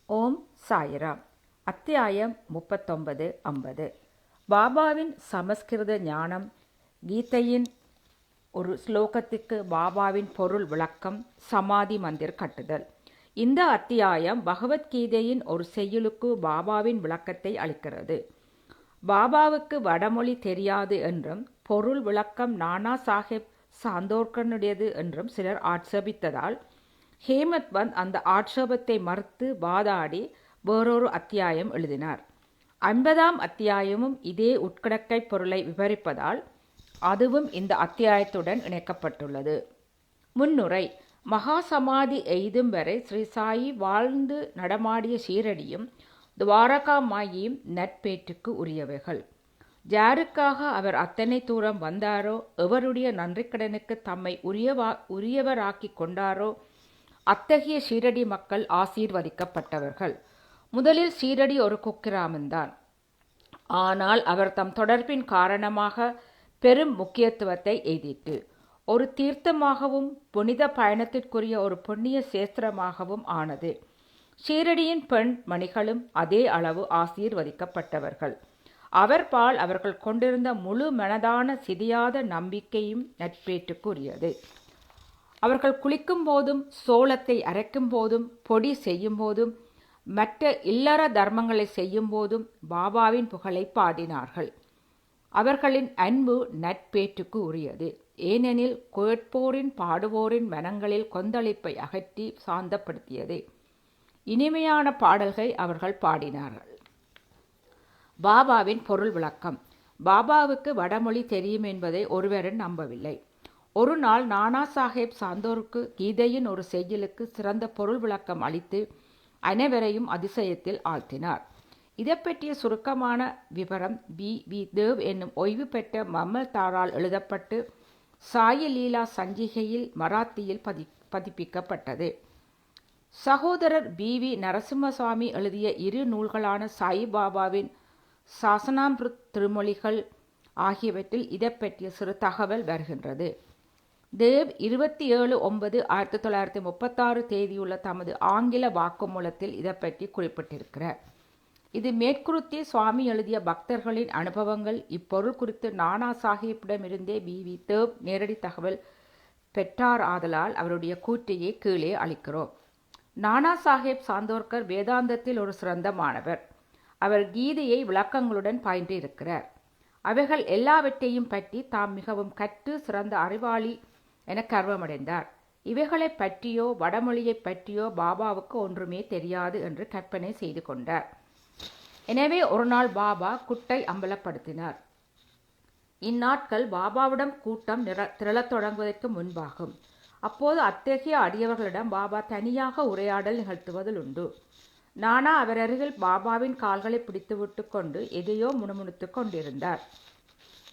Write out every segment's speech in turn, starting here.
ஓம் சாய்ராம். அத்தியாயம் 39-50. பாபாவின் சமஸ்கிருத ஞானம். கீதையின் ஒரு ஸ்லோகத்துக்கு பாபாவின் பொருள் விளக்கம். சமாதி மந்திர் கட்டுதல். இந்த அத்தியாயம் பகவத்கீதையின் ஒரு செய்யுளுக்கு பாபாவின் விளக்கத்தை அளிக்கிறது. பாபாவுக்கு வடமொழி தெரியாது என்றும் பொருள் விளக்கம் நானா சாஹேப் சாந்தோர்கனுடையது என்றும் சிலர் ஆட்சேபித்ததால் ஹேமத் பந்த் அந்த ஆட்சேபத்தை மறுத்து வாதாடி வேறொரு அத்தியாயம் எழுதினார். 50ஆம் அத்தியாயமும் இதே உட்கிடக்கை பொருளை விவரிப்பதால் அதுவும் இந்த அத்தியாயத்துடன் இணைக்கப்பட்டுள்ளது. முன்னுரை. மகா சமாதி எய்தும் வரை ஸ்ரீ சாயி வாழ்ந்து நடமாடிய சீரடியும் துவாரகா மாயியும் நட்பேற்றுக்கு உரியவைகள். யாருக்காக அவர் அத்தனை தூரம் வந்தாரோ, எவருடைய நன்றிக்கடனுக்கு தம்மை உரியவராக்கி கொண்டாரோ, அத்தகைய ஷீரடி மக்கள் ஆசீர்வதிக்கப்பட்டவர்கள். முதலில் ஷீரடி ஒரு குக்கிராமந்தான். ஆனால் அவர் தம் தொடர்பின் காரணமாக பெரும் முக்கியத்துவத்தை எய்திட்டு ஒரு தீர்த்தமாகவும் புனித பயணத்திற்குரிய ஒரு புண்ணிய சேஸ்திரமாகவும் ஆனது. ஷீரடியின் பெண் மணிகளும் அதே அளவு ஆசீர்வதிக்கப்பட்டவர்கள். அவர் பால் அவர்கள் கொண்டிருந்த முழு மனதான சிதையாத நம்பிக்கையும் நட்பேற்றுக்குரியது. அவர்கள் குளிக்கும் போதும், சோளத்தை அரைக்கும் போதும், பொடி செய்யும் போதும், மற்ற இல்லற தர்மங்களை செய்யும் போதும் பாபாவின் புகழை பாடினார்கள். அவர்களின் அன்பு நட்பேற்றுக்கு உரியது. ஏனெனில் கேட்போரின் பாடுவோரின் மனங்களில் கொந்தளிப்பை அகற்றி சாந்தப்படுத்தியது. இனிமையான பாடல்களை அவர்கள் பாடினார்கள். பாபாவின் பொருள் விளக்கம். பாபாவுக்கு வடமொழி தெரியும் என்பதை ஒருவரும் நம்பவில்லை. ஒரு நாள் நானா சாஹேப் சாந்தோருக்கு கீதையின் ஒரு செய்யுளுக்கு சிறந்த பொருள் விளக்கம் அளித்து அனைவரையும் அதிசயத்தில் ஆழ்த்தினார். இதை பற்றிய சுருக்கமான விவரம் வி தேவ் என்னும் ஓய்வு பெற்ற மம்மல்தாரால் எழுதப்பட்டு சாயி லீலா சஞ்சிகையில் மராத்தியில் பதிப்பிக்கப்பட்டது. சகோதரர் வி நரசிம்மசாமி எழுதிய இரு நூல்களான சாயிபாபாவின் சாசனாமிருத் திருமொழிகள் ஆகியவற்றில் இதை பற்றிய சிறு தகவல் வருகின்றது. தேவ் 27/9/1936 தேதியுள்ள தமது ஆங்கில வாக்குமூலத்தில் இதை பற்றி குறிப்பிட்டிருக்கிறார். இது மேற்குறித்தி சுவாமி எழுதிய பக்தர்களின் அனுபவங்கள். இப்பொருள் குறித்து நானா சாஹிப்பிடமிருந்தே வி தேவ் நேரடி தகவல் பெற்றார் ஆதலால் அவருடைய கூற்றையே கீழே அளிக்கிறோம். நானா சாஹேப் சாந்தோர்கர் வேதாந்தத்தில் ஒரு சிறந்த மாணவர். அவர் கீதையை விளக்கங்களுடன் பயின்றிருக்கிறார். அவைகள் எல்லாவற்றையும் பற்றி தாம் மிகவும் கற்று சிறந்த அறிவாளி என கர்வமடைந்தார். இவைகளை பற்றியோ வடமொழியை பற்றியோ பாபாவுக்கு ஒன்றுமே தெரியாது என்று கற்பனை செய்து கொண்டார். எனவே ஒரு நாள் பாபா குட்டை அம்பலப்படுத்தினார். இந்நாட்கள் பாபாவிடம் கூட்டம் திரளத் தொடங்குவதற்கு முன்பாகும். அப்போது அத்தகைய அடியவர்களிடம் பாபா தனியாக உரையாடல் நிகழ்த்துவதில் உண்டு. நானா அவர் அருகில் பாபாவின் கால்களை பிடித்துவிட்டு கொண்டு எதையோ முணுமுணுத்து கொண்டிருந்தார்.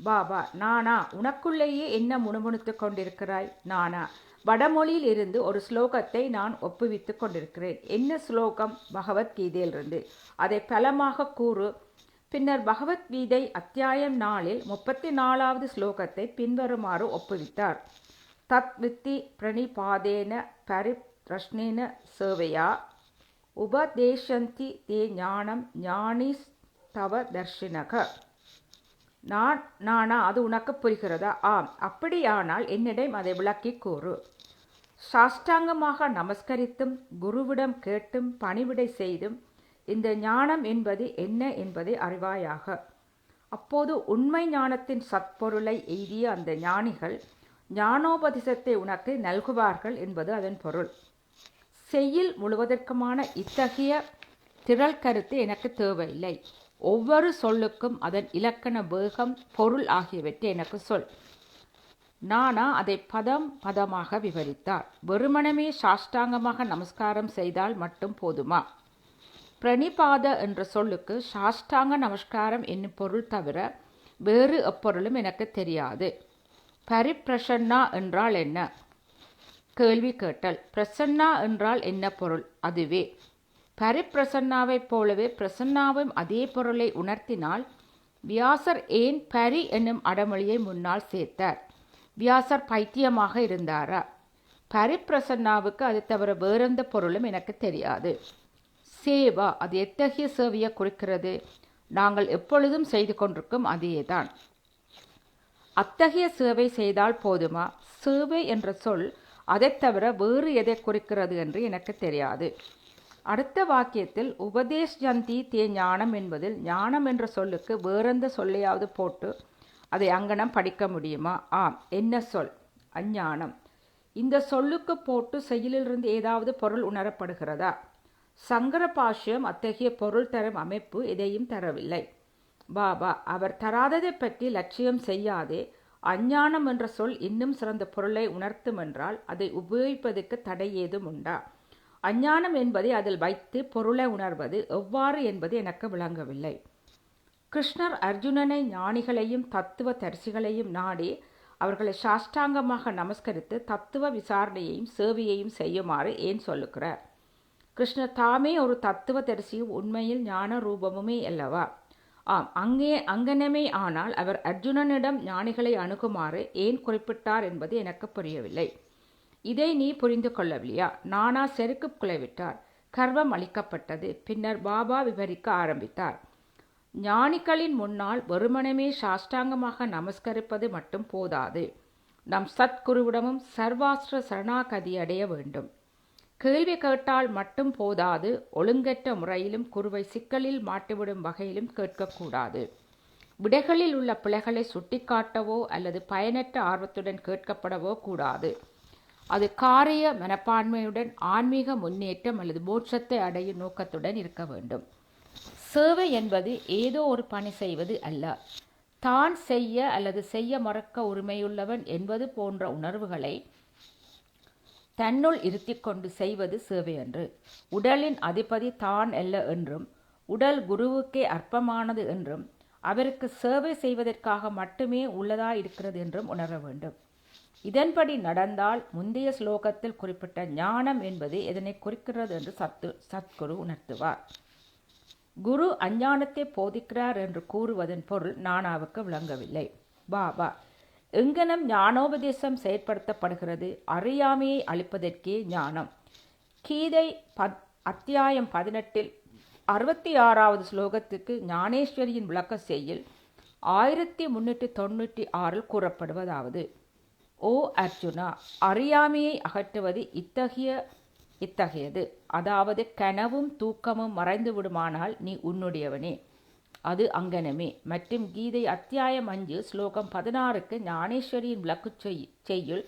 பாபா: நானா, உனக்குள்ளேயே என்ன முணுமுணுத்து கொண்டிருக்கிறாய்? நானா: வடமொழியில் இருந்து ஒரு ஸ்லோகத்தை நான் ஒப்புவித்து கொண்டிருக்கிறேன். என்ன ஸ்லோகம்? பகவத்கீதையிலிருந்து. அதை பலமாக கூறு. பின்னர் பகவத்கீதை அத்தியாயம் 4 34வது ஸ்லோகத்தை பின்வருமாறு ஒப்புவித்தார். தத் வித்தி பிரணிபாதேன பரிப்ரஷ்னேன சேவையா உபதேசந்தி தே ஞானம் ஞானிஸ்தவ தர்ஷினக. நானா, அது உனக்கு புரிகிறதா? ஆம். அப்படியானால் என்னிடம் அதை விளக்கி கூறு. சாஷ்டாங்கமாக நமஸ்கரித்தும் குருவிடம் கேட்டும் பணிவிடை செய்தும் இந்த ஞானம் என்பது என்ன என்பதை அறிவாயாக. அப்போது உண்மை ஞானத்தின் சத்பொருளை எய்திய அந்த ஞானிகள் ஞானோபதேசத்தை உனக்கு நல்குவார்கள் என்பது அதன் பொருள். செய்யுள் முழுவதற்குமான இத்தகைய திரள் கருத்து எனக்கு தேவையில்லை. ஒவ்வொரு சொல்லுக்கும் அதன் இலக்கண வேகம், பொருள் ஆகியவற்றை எனக்கு சொல். நானா அதை பதம் பதமாக விவரித்தார். வெறுமனமே சாஷ்டாங்கமாக நமஸ்காரம் செய்தால் மட்டும் போதுமா? பிரணிபாத என்ற சொல்லுக்கு சாஷ்டாங்க நமஸ்காரம் என்னும் பொருள் தவிர வேறு எப்பொருளும் எனக்கு தெரியாது. பரிப்பிரசன்னா என்றால் என்ன? கேள்வி கேட்டல். பிரசன்னா என்றால் என்ன பொருள்? அதுவே. பரிப்பிரசன்னாவைப் போலவே பிரசன்னாவும் அதே பொருளை உணர்த்தினால் வியாசர் ஏன் பரி என்னும் அடமொழியை முன்னால் சேர்த்தார்? வியாசர் பைத்தியமாக இருந்தாரா? பரிப்பிரசன்னாவுக்கு அது தவிர வேறெந்த பொருளும் எனக்கு தெரியாது. சேவா அது எத்தகைய சேவையை குறிக்கிறது? நாங்கள் எப்பொழுதும் செய்து கொண்டிருக்கும் அதேதான். அத்தகைய சேவை செய்தால் போதுமா? சேவை என்ற சொல் அதைத் தவிர வேறு எதை குறிக்கிறது என்று எனக்கு தெரியாது. அடுத்த வாக்கியத்தில் உபதேஷ்யந்தி தே ஞானம் என்பதில் ஞானம் என்ற சொல்லுக்கு வேறெந்த சொல்லையாவது போட்டு அதை அங்கனம் படிக்க முடியுமா? ஆம். என்ன சொல்? அஞ்ஞானம். இந்த சொல்லுக்கு போட்டு செய்யுளிலிருந்து ஏதாவது பொருள் உணரப்படுகிறதா? சங்கர பாஷ்யம் அத்தகைய பொருள் தரும் அமைப்பு எதையும் தரவில்லை. பாபா அவர் தராததை பற்றி லட்சியம் செய்யாதே. அஞ்ஞானம் என்ற சொல் இன்னும் சிறந்த பொருளை உணர்த்தும் என்றால் அதை உபயோகிப்பதற்கு தடை ஏதும் உண்டா? அஞ்ஞானம் என்பதை அதில் வைத்து பொருளை உணர்வது எவ்வாறு என்பது எனக்கு விளங்கவில்லை. கிருஷ்ணர் அர்ஜுனனை ஞானிகளையும் தத்துவ தரிசிகளையும் நாடி அவர்களை சாஷ்டாங்கமாக நமஸ்கரித்து தத்துவ விசாரணையையும் சேவையையும் செய்யுமாறு ஏன் சொல்லுகிறார்? கிருஷ்ணர் தாமே ஒரு தத்துவ தரிசியும் உண்மையில் ஞான ரூபமுமே அல்லவா? ஆம், அங்கனமே. ஆனால் அவர் அர்ஜுனனிடம் ஞானிகளை அணுகுமாறு ஏன் குறிப்பிட்டார் என்பது எனக்கு புரியவில்லை. இதை நீ புரிந்து கொள்ளவில்லையா? நானா செருக்கு குலைவிட்டார். கர்வம் அளிக்கப்பட்டது. பின்னர் பாபா விவரிக்க ஆரம்பித்தார். ஞானிகளின் முன்னால் வெறுமனமே சாஷ்டாங்கமாக நமஸ்கரிப்பது மட்டும் போதாது. நம் சத்குருவிடமும் சர்வாஸ்திர சரணாகதி அடைய வேண்டும். கேள்வி கேட்டால் மட்டும் போதாது. ஒழுங்கற்ற முறையிலும் குருவை சிக்கலில் மாட்டிவிடும் வகையிலும் கேட்கக்கூடாது. விடைகளில் உள்ள பிழைகளை சுட்டிக்காட்டவோ அல்லது பயனற்ற ஆர்வத்துடன் கேட்கப்படவோ கூடாது. அது காரிய மனப்பான்மையுடன் ஆன்மீக முன்னேற்றம் அல்லது மோட்சத்தை அடையும் நோக்கத்துடன் இருக்க வேண்டும். சேவை என்பது ஏதோ ஒரு பணி செய்வது அல்ல. தான் செய்ய அல்லது செய்ய மறக்க உரிமையுள்ளவன் என்பது போன்ற உணர்வுகளை தன்னுள் இருத்தி கொண்டு செய்வது சேவை அன்று. உடலின் அதிபதி தான் அல்ல என்றும் உடல் குருவுக்கே அற்பமானது என்றும் அவருக்கு சேவை செய்வதற்காக மட்டுமே உள்ளதாயிருக்கிறது என்றும் உணர வேண்டும். இதன்படி நடந்தால் முந்தைய ஸ்லோகத்தில் குறிப்பிட்ட ஞானம் என்பது எதனை குறிக்கிறது என்று சத்குரு உணர்த்துவார். குரு அஞ்ஞானத்தை போதிக்கிறார் என்று கூறுவதன் பொருள் நானாவுக்கு விளங்கவில்லை. பாபா எங்கனம் ஞானோபதேசம் செயற்படுத்தப்படுகிறது? அறியாமையை அளிப்பதற்கே ஞானம். கீதை அத்தியாயம் 18 66வது ஸ்லோகத்துக்கு ஞானேஸ்வரியின் விளக்க செய்யில் 1396 கூறப்படுவதாவது: ஓ அர்ஜுனா, அறியாமையை அகற்றுவது இத்தகையது. அதாவது கனவும் தூக்கமும் மறைந்து விடுமானால் நீ உன்னுடையவனே. அது அங்கனமே. மற்றும் கீதை அத்தியாயம் 5 ஸ்லோகம் 16க்கு ஞானேஸ்வரியின் விளக்கு செய்யுள்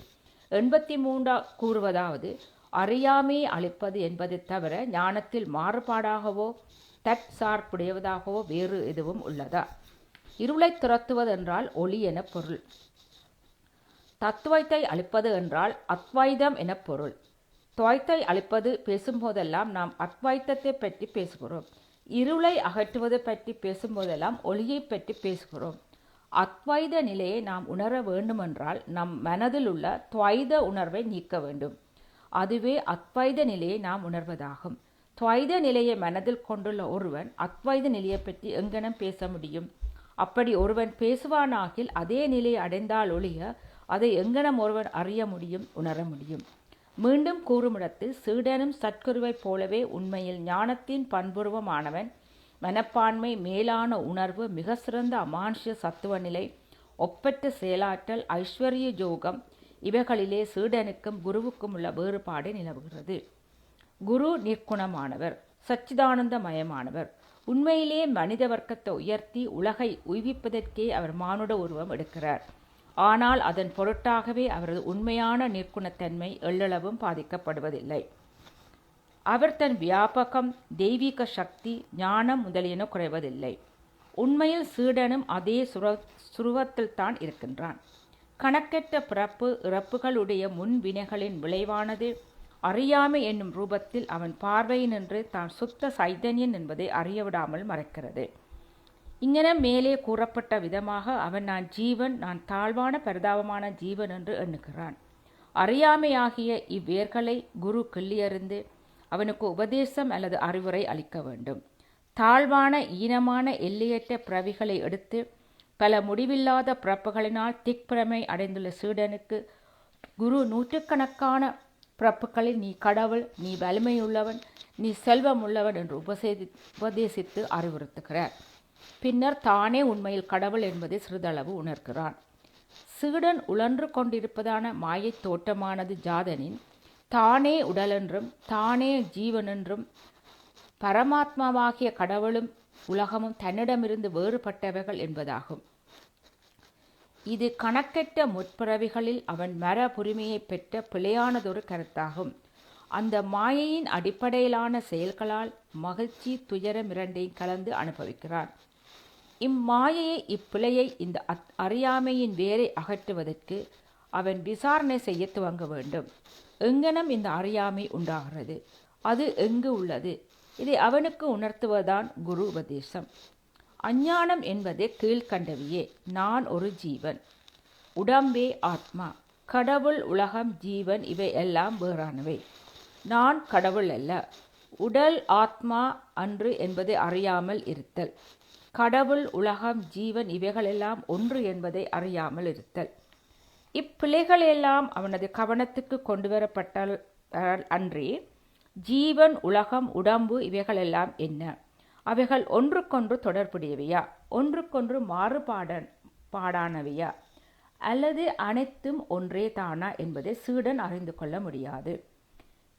83 கூறுவதாவது: அறியாமையை அளிப்பது என்பதை தவிர ஞானத்தில் மாறுபாடாகவோ தற்சார்புடையதாகவோ வேறு எதுவும் உள்ளதா? இருளை துரத்துவதென்றால் ஒளி என பொருள். தத்துவத்தை அளிப்பது என்றால் அத்வைதம் என பொருள். துவைத்தை அளிப்பது பேசும்போதெல்லாம் நாம் அத்வைத்தத்தை பற்றி பேசுகிறோம். இருளை அகற்றுவது பற்றி பேசும்போதெல்லாம் ஒளியை பற்றி பேசுகிறோம். அத்வைத நிலையை நாம் உணர வேண்டுமென்றால் நம் மனதில் உள்ள துவைத உணர்வை நீக்க வேண்டும். அதுவே அத்வைத நிலையை நாம் உணர்வதாகும். துவைத நிலையை மனதில் கொண்டுள்ள ஒருவன் அத்வைத நிலையை பற்றி எங்கனம் பேச முடியும்? அப்படி ஒருவன் பேசுவானாகில் அதே நிலையை அடைந்தால் ஒழிய அதை எங்கனம் ஒருவன் அறிய முடியும், உணர முடியும்? மீண்டும் கூறுமிடத்தில் சீடனும் சத்குருவைப் போலவே உண்மையில் ஞானத்தின் பண்புருவமானவன். மனப்பான்மை, மேலான உணர்வு, மிக சிறந்த அமானுஷ்ய சத்துவ நிலை, ஒப்பற்ற செயலாற்றல், ஐஸ்வர்ய யோகம், இவைகளிலே சீடனுக்கும் குருவுக்கும் உள்ள வேறுபாடு நிலவுகிறது. குரு நிர்குணமானவர், சச்சிதானந்தமயமானவர். உண்மையிலே மனித வர்க்கத்தை உயர்த்தி உலகை உய்விப்பதற்கே அவர் மானுட உருவம் எடுக்கிறார். ஆனால் அதன் பொருட்டாகவே அவரது உண்மையான நிற்குணத்தன்மை எள்ளளவும் பாதிக்கப்படுவதில்லை. அவர் தன் வியாபகம், தெய்வீக சக்தி, ஞானம் முதலியன குறைவதில்லை. உண்மையில் சீடனும் அதே சுருவத்தில்தான் இருக்கின்றான். கணக்கற்ற பிறப்பு இறப்புகளுடைய முன்வினைகளின் விளைவானது அறியாமை என்னும் ரூபத்தில் அவன் பார்வையினின்று தான் சுத்த சைதன்யன் என்பதை அறியவிடாமல் மறைக்கிறது. இங்கன மேலே கூறப்பட்ட விதமாக அவன் நான் ஜீவன், நான் தாழ்வான பரிதாபமான ஜீவன் என்று எண்ணுகிறான். அறியாமையாகிய இவ்வேர்களை குரு கிள்ளியறிந்து அவனுக்கு உபதேசம் அல்லது அறிவுரை அளிக்க வேண்டும். தாழ்வான ஈனமான எல்லையற்ற பிறவிகளை எடுத்து பல முடிவில்லாத பிறப்புகளினால் திக்பிரமை அடைந்துள்ள சீடனுக்கு குரு நூற்றுக்கணக்கான பிறப்புகளில் நீ கடவுள், நீ வலிமையுள்ளவன், நீ செல்வமுள்ளவன் என்று உபதேசித்து அறிவுறுத்துகிறார். பின்னர் தானே உண்மையில் கடவுள் என்பதை சிறிதளவு உணர்கிறான். சீடன் உழன்று கொண்டிருப்பதான மாயைத் தோற்றமானது ஜாதனின் தானே உடலென்றும் தானே ஜீவனென்றும் பரமாத்மாவாகிய கடவுளும் உலகமும் தன்னிடமிருந்து வேறுபட்டவைகள் என்பதாகும். இது கணக்கற்ற முற்பிறவிகளில் அவன் மரபுரிமையை பெற்ற பிழையானதொரு கருத்தாகும். அந்த மாயையின் அடிப்படையிலான செயல்களால் மகிழ்ச்சி துயரம் இரண்டையும் கலந்து அனுபவிக்கிறான். இம்மாயையை இப்பிழையை இந்த அறியாமையின் வேரை அகற்றுவதற்கு அவன் விசாரணை செய்ய துவங்க வேண்டும். எங்கனம் இந்த அறியாமை உண்டாகிறது, அது எங்கு உள்ளது, இதை அவனுக்கு உணர்த்துவதுதான் குரு உபதேசம். அஞ்ஞானம் என்பதே கீழ்கண்டவையே. நான் ஒரு ஜீவன், உடம்பே ஆத்மா, கடவுள் உலகம் ஜீவன் இவை எல்லாம் வேறானவை. நான் கடவுள் அல்ல, உடல் ஆத்மா அன்று என்பதை அறியாமல் இருத்தல், கடவுள் உலகம் ஜீவன் இவைகளெல்லாம் ஒன்று என்பதை அறியாமல் இருத்தல். இப்பிழைகளெல்லாம் அவனது கவனத்துக்கு கொண்டு வரப்பட்டால் அன்றி ஜீவன் உலகம் உடம்பு இவைகளெல்லாம் என்ன, அவைகள் ஒன்றுக்கொன்று தொடர்புடையவையா, ஒன்றுக்கொன்று மாறுபாடானவையா, அல்லது அனைத்தும் ஒன்றே தானா என்பதை சீடன் அறிந்து கொள்ள முடியாது.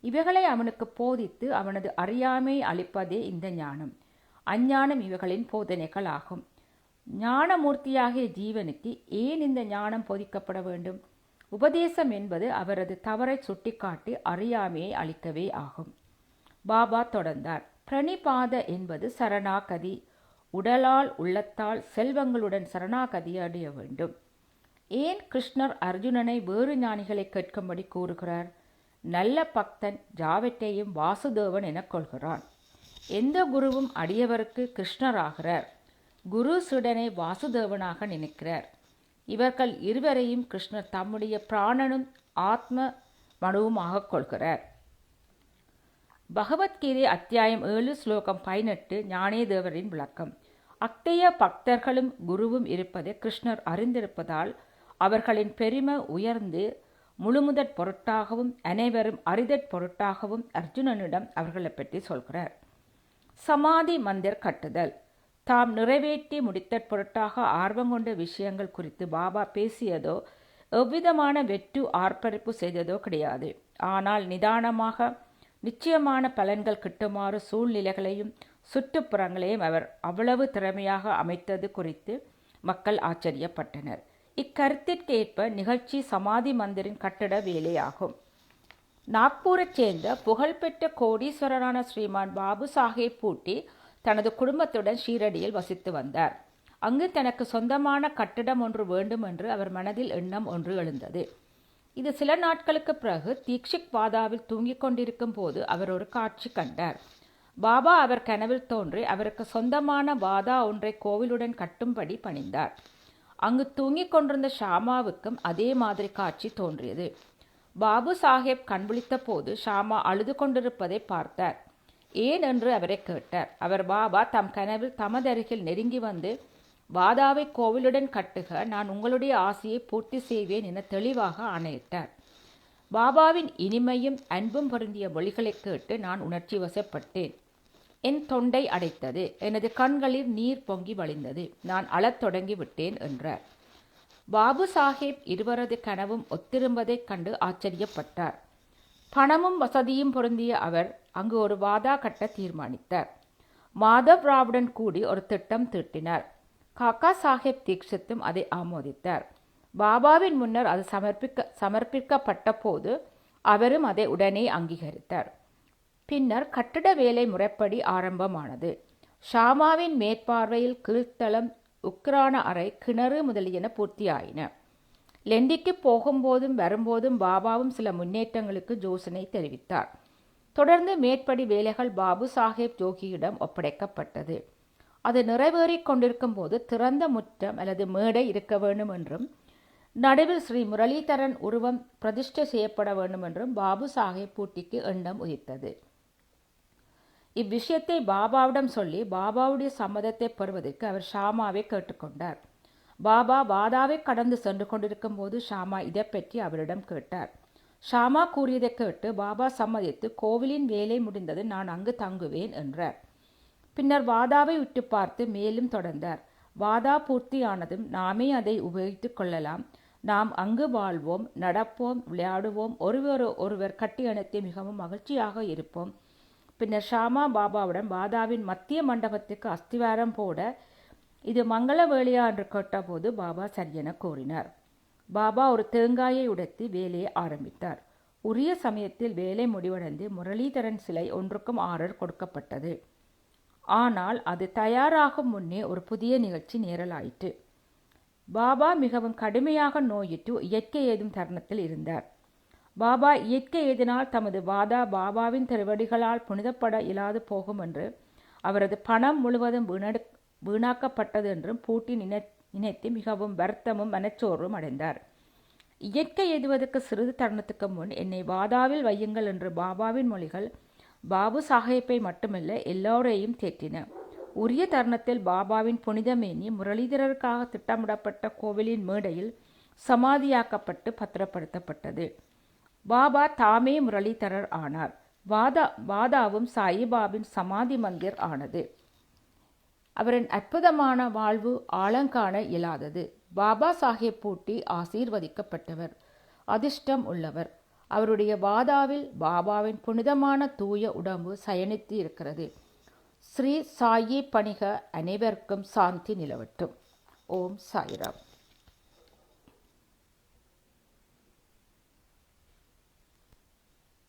இவைகளை அவனுக்கு போதித்து அவனது அறியாமை அளிப்பதே இந்த ஞானம். அஞ்ஞானம் இவைகளின் போதனைகள் ஆகும். ஞானமூர்த்தியாகிய ஜீவனுக்கு ஏன் இந்த ஞானம் போதிக்கப்பட வேண்டும்? உபதேசம் என்பது அவரது தவறை சுட்டிக்காட்டி அறியாமையை அளிக்கவே ஆகும். பாபா தொடர்ந்தார். பிரணிபாத என்பது சரணாகதி. உடலால் உள்ளத்தால் செல்வங்களுடன் சரணாகதி அடைய வேண்டும். ஏன் கிருஷ்ணர் அர்ஜுனனை வேறு ஞானிகளை கேட்கும்படி கூறுகிறார்? நல்ல பக்தன் ஜாவற்றையும் வாசுதேவன் என கொள்கிறான். எந்த குருவும் அடியவருக்கு கிருஷ்ணர் ஆகிறார். குரு சீடனை வாசுதேவனாக நினைக்கிறார். இவர்கள் இருவரையும் கிருஷ்ணர் தம்முடைய பிராணனும் ஆத்ம மனுவுமாக கொள்கிறார். பகவத்கீதை அத்தியாயம் 7 ஸ்லோகம் 18 ஞானேதேவரின் விளக்கம். அத்தகைய பக்தர்களும் குருவும் இருப்பதை கிருஷ்ணர் அறிந்திருப்பதால் அவர்களின் பெருமை உயர்ந்து முழுமுதற் பொருட்டாகவும் அனைவரும் அறிதற் பொருட்டாகவும் அர்ஜுனனிடம் அவர்களை பற்றி சொல்கிறார். சமாதி மந்திர் கட்டுதல். தாம் நிறைவேற்றி முடித்தற் பொருட்டாக ஆர்வம் கொண்ட விஷயங்கள் குறித்து பாபா பேசியதோ எவ்விதமான வெற்று ஆர்ப்பரிப்பு செய்ததோ கிடையாது. ஆனால் நிதானமாக நிச்சயமான பலன்கள் கிட்டுமாறு சூழ்நிலைகளையும் சுற்றுப்புறங்களையும் அவர் அவ்வளவு திறமையாக அமைத்தது குறித்து மக்கள் ஆச்சரியப்பட்டனர். இக்கருத்திற்கேற்ப நிகழ்ச்சி சமாதி மந்திரின் கட்டிட வேலையாகும். நாக்பூரைச் சேர்ந்த புகழ்பெற்ற கோடீஸ்வரரான ஸ்ரீமான் பாபு சாஹேப் பூட்டி தனது குடும்பத்துடன் ஷீரடியில் வசித்து வந்தார். அங்கு தனக்கு சொந்தமான கட்டிடம் ஒன்று வேண்டும் என்று அவர் மனதில் எண்ணம் ஒன்று எழுந்தது. இது சில நாட்களுக்கு பிறகு தீக்ஷிக் வாதாவில் தூங்கிக் கொண்டிருக்கும் போது அவர் ஒரு காட்சி கண்டார். பாபா அவர் கனவில் தோன்றி அவருக்கு சொந்தமான வாதா ஒன்றை கோவிலுடன் கட்டும்படி பணிந்தார். அங்கு தூங்கிக் கொண்டிருந்த ஷாமாவுக்கும் அதே மாதிரி காட்சி தோன்றியது. பாபு சாஹேப் கண்விழித்த போது ஷாமா அழுது கொண்டிருப்பதை பார்த்தார். ஏன் என்று அவரை கேட்டார். அவர் பாபா தம் கனவில் தமதருகில் நெருங்கி வந்து வாதாவை கோவிலுடன் கட்டுக, நான் உங்களுடைய ஆசையை பூர்த்தி செய்வேன் என தெளிவாக ஆணையிட்டார். பாபாவின் இனிமையும் அன்பும் பொருந்திய மொழிகளை கேட்டு நான் உணர்ச்சி வசப்பட்டேன். என் தொண்டை அடைத்தது, எனது கண்களில் நீர் பொங்கி வழிந்தது, நான் அழத் தொடங்கி விட்டேன் என்றார். பாபு சாஹேப் இருவரது கனவும் ஒத்திரும்பதைக் கண்டு ஆச்சரியப்பட்டார். பணமும் வசதியும் பொருந்திய அவர் அங்கு ஒரு வாதா கட்ட தீர்மானித்தார். மாதவ் ராவுடன் கூடி ஒரு திட்டம் தீட்டினார். காக்கா சாஹேப் தீக்ஷித்தும் அதை ஆமோதித்தார். பாபாவின் முன்னர் அது சமர்ப்பிக்கப்பட்ட போது அவரும் அதை உடனே அங்கீகரித்தார். பின்னர் கட்டிட வேலை முறைப்படி ஆரம்பமானது. ஷாமாவின் மேற்பார்வையில் கீழ்த்தளம், உக்ரான அறை, கிணறு முதலியன பூர்த்தியாயின. லெண்டிக்கு போகும்போதும் வரும்போதும் பாபாவும் சில முன்னேற்றங்களுக்கு யோசனை தெரிவித்தார். தொடர்ந்து மேற்படி வேலைகள் பாபு சாஹேப் ஜோகியிடம் ஒப்படைக்கப்பட்டது. அது நிறைவேறிக் கொண்டிருக்கும் போது திறந்த முற்றம் அல்லது மேடை இருக்க வேண்டும் என்றும் நடுவில் ஸ்ரீ முரளிதரன் உருவம் பிரதிஷ்டை செய்யப்பட வேண்டும் என்றும் பாபு சாஹேப் பூட்டிக்கு எண்ணம் உதித்தது. இவ்விஷயத்தை பாபாவிடம் சொல்லி பாபாவுடைய சம்மதத்தை பெறுவதற்கு அவர் ஷாமாவை கேட்டுக்கொண்டார். பாபா வாதாவை கடந்து சென்று கொண்டிருக்கும் போது ஷாமா இதை பற்றி அவரிடம் கேட்டார். ஷாமா கூறியதை கேட்டு பாபா சம்மதித்து கோவிலின் வேலை முடிந்தது நான் அங்கு தங்குவேன் என்றார். பின்னர் வாதாவை உற்று பார்த்து மேலும் தொடர்ந்தார். வாதா பூர்த்தியானதும் நாமே அதை உபயோகித்து கொள்ளலாம். நாம் அங்கு வாழ்வோம், நடப்போம், விளையாடுவோம், ஒருவர் கட்டி அணைத்து மிகவும் மகிழ்ச்சியாக இருப்போம். பின்னர் ஷாமா பாபாவுடன் வாதாவின் மத்திய மண்டபத்துக்கு அஸ்திவாரம் போட இது மங்கள வேலையா என்று கேட்டபோது பாபா சரியென கூறினார். பாபா ஒரு தேங்காயை உடைத்து வேலையை ஆரம்பித்தார். உரிய சமயத்தில் வேலை முடிவடைந்து முரளிதரன் சிலை ஒன்றுக்கும் ஆர்டர் கொடுக்கப்பட்டது. ஆனால் அது தயாராகும் முன்னே ஒரு புதிய நிகழ்ச்சி நேரலாயிற்று. பாபா மிகவும் கடுமையாக நோயிட்டு இயற்கை ஏதும் தருணத்தில் இருந்தார். பாபா இயற்கை ஏதினால் தமது வாதா பாபாவின் திருவடிகளால் புனிதப்பட இயலாது போகும் என்று அவரது பணம் முழுவதும் வீணாக்கப்பட்டது என்றும் பூட்டி நினைத்து மிகவும் வருத்தமும் மனச்சோர்வும் அடைந்தார். இயற்கை எய்துவதற்கு சிறிது தருணத்துக்கு முன் என்னை வாதாவில் வையுங்கள் என்று பாபாவின் மொழிகள் பாபு சாஹேப்பை மட்டுமல்ல எல்லோரையும் தேற்றின. உரிய தருணத்தில் பாபாவின் புனிதமேனி முரளிதரருக்காக திட்டமிடப்பட்ட கோவிலின் மேடையில் சமாதியாக்கப்பட்டு பத்திரப்படுத்தப்பட்டது. பாபா தாமே முரளிதரர் ஆனார். வாதாவும் சாயிபாபின் சமாதி மந்திர் ஆனது. அவரின் அற்புதமான வாழ்வு ஆழங்காண இயலாதது. பாபா சாஹேப் பூட்டி ஆசீர்வதிக்கப்பட்டவர், அதிர்ஷ்டம் உள்ளவர். அவருடைய வாதாவில் பாபாவின் புனிதமான தூய உடம்பு சயனித்து இருக்கிறது. ஸ்ரீ சாயி பணிக அனைவருக்கும் சாந்தி நிலவட்டும். ஓம் சாய்ராம்.